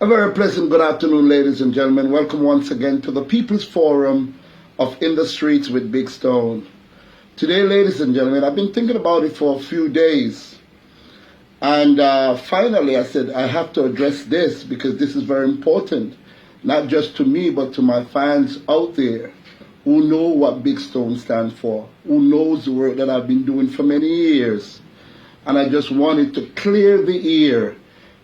A very pleasant good afternoon, ladies and gentlemen. Welcome once again to the People's Forum of In the Streets with Big Stone. Today, ladies and gentlemen, I've been thinking about it for a few days. And finally, I said, I have to address this because this is very important, not just to me, but to my fans out there who know what Big Stone stands for, who knows the work that I've been doing for many years. And I just wanted to clear the air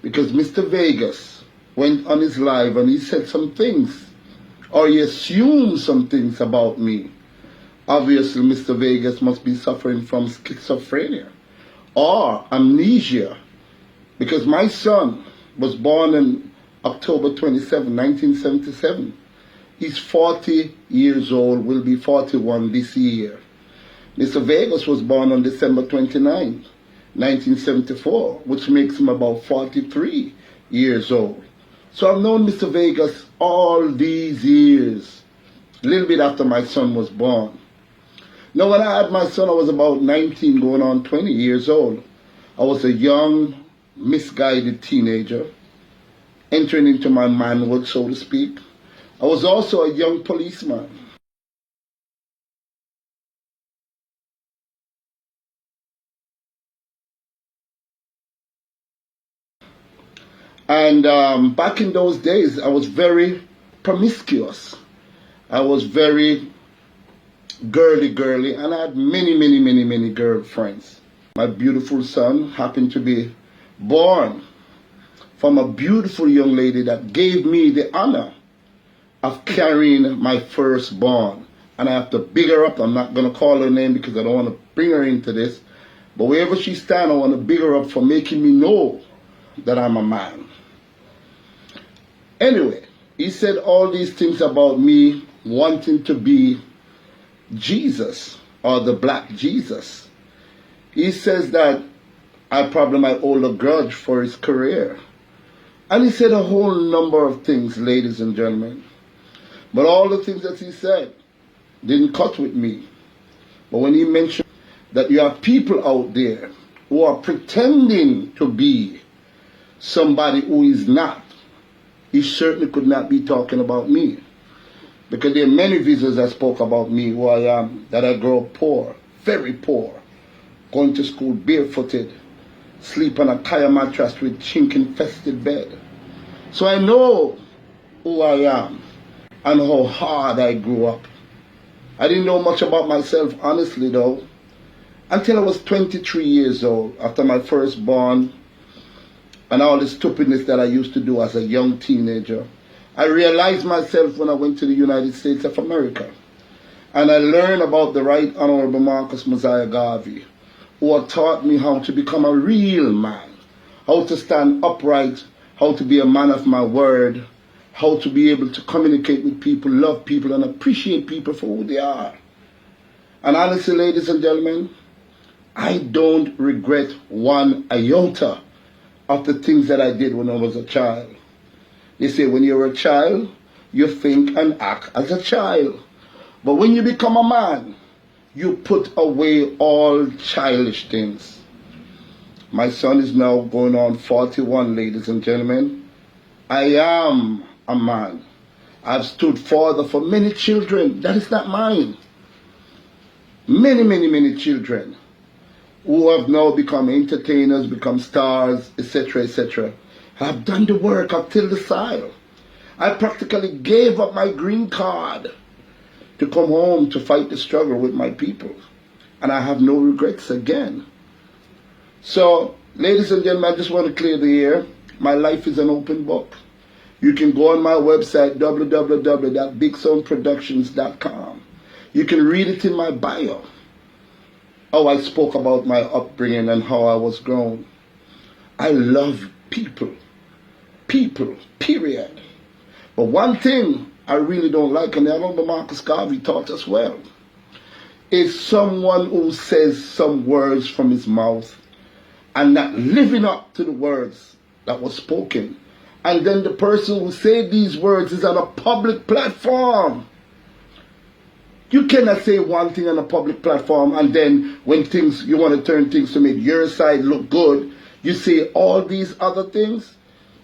because Mr. Vegas went on his live and he said some things, or he assumed some things about me. Obviously, Mr. Vegas must be suffering from schizophrenia or amnesia, because my son was born on October 27, 1977. He's 40 years old, will be 41 this year. Mr. Vegas was born on December 29, 1974, which makes him about 43 years old. So I've known Mr. Vegas all these years, a little bit after my son was born. Now, when I had my son, I was about 19, going on 20 years old. I was a young, misguided teenager, entering into my manhood, so to speak. I was also a young policeman. And back in those days, I was very promiscuous. I was very girly, and I had many girlfriends. My beautiful son happened to be born from a beautiful young lady that gave me the honor of carrying my firstborn. And I have to big her up. I'm not going to call her name because I don't want to bring her into this. But wherever she stands, I want to big her up for making me know that I'm a man. Anyway, he said all these things about me wanting to be Jesus, or the black Jesus. He says that I probably might hold a grudge for his career. And he said a whole number of things, ladies and gentlemen. But all the things that he said didn't cut with me. But when he mentioned that you have people out there who are pretending to be somebody who is not, he certainly could not be talking about me. Because there are many visitors that spoke about me, who I am, that I grew up poor, very poor, going to school barefooted, sleep on a tire mattress with chink-infested bed. So I know who I am and how hard I grew up. I didn't know much about myself, honestly, though, until I was 23 years old, after my firstborn, and all the stupidness that I used to do as a young teenager. I realized myself when I went to the United States of America. And I learned about the Right Honorable Marcus Mosiah Garvey, who had taught me how to become a real man, how to stand upright, how to be a man of my word, how to be able to communicate with people, love people, and appreciate people for who they are. And honestly, ladies and gentlemen, I don't regret one iota of the things that I did when I was a child. They say when you're a child, you think and act as a child. But when you become a man, you put away all childish things. My son is now going on 41, ladies and gentlemen. I am a man. I've stood father for many children. That is not mine. Many children who have now become entertainers, become stars, etc., etc. I've done the work, I've tilled the soil. I practically gave up my green card to come home to fight the struggle with my people. And I have no regrets again. So, ladies and gentlemen, I just want to clear the air. My life is an open book. You can go on my website, www.bigstoneproductions.com. You can read it in my bio, how I spoke about my upbringing and how I was grown. I love people, period. But one thing I really don't like, and the Honorable Marcus Garvey taught us well, is someone who says some words from his mouth and not living up to the words that were spoken. And then the person who said these words is on a public platform. You cannot say one thing on a public platform and then when you want to turn things to make your side look good, you say all these other things.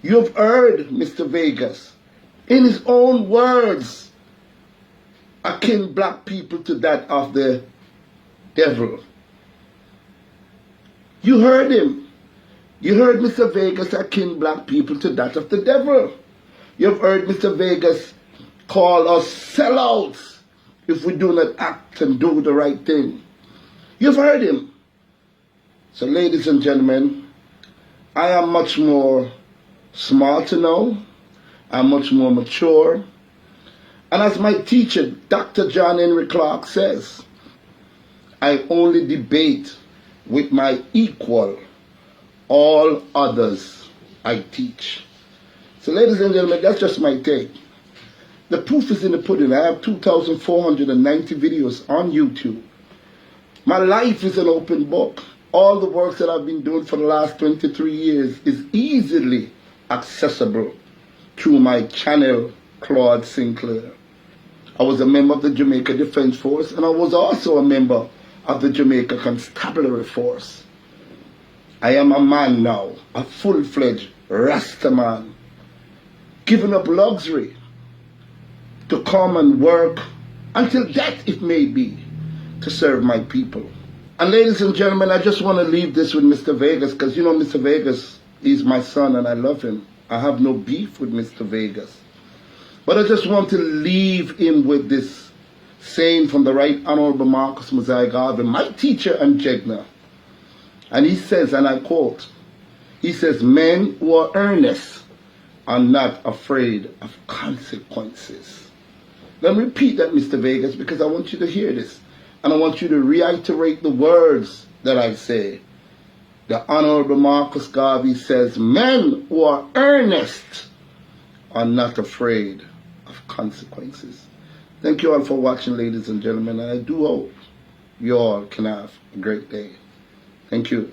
You've heard Mr. Vegas, in his own words, akin black people to that of the devil. You heard him. You heard Mr. Vegas akin black people to that of the devil. You've heard Mr. Vegas call us sellouts if we do not act and do the right thing. You've heard him. So ladies and gentlemen, I am much more smarter now. I'm much more mature. And as my teacher, Dr. John Henry Clark says, I only debate with my equal. All others I teach. So ladies and gentlemen, that's just my take. The proof is in the pudding. I have 2,490 videos on YouTube. My life is an open book. All the work that I've been doing for the last 23 years is easily accessible through my channel, Claude Sinclair. I was a member of the Jamaica Defense Force, and I was also a member of the Jamaica Constabulary Force. I am a man now, a full-fledged Rasta man, giving up luxury to come and work until death, it may be, to serve my people. And ladies and gentlemen, I just want to leave this with Mr. Vegas, because you know Mr. Vegas is my son and I love him. I have no beef with Mr. Vegas. But I just want to leave him with this saying from the Right Honorable Marcus Mosiah Garvey, my teacher and Jegna. And he says, and I quote, he says, men who are earnest are not afraid of consequences. Let me repeat that, Mr. Vegas, because I want you to hear this. And I want you to reiterate the words that I say. The Honorable Marcus Garvey says, men who are earnest are not afraid of consequences. Thank you all for watching, ladies and gentlemen. And I do hope you all can have a great day. Thank you.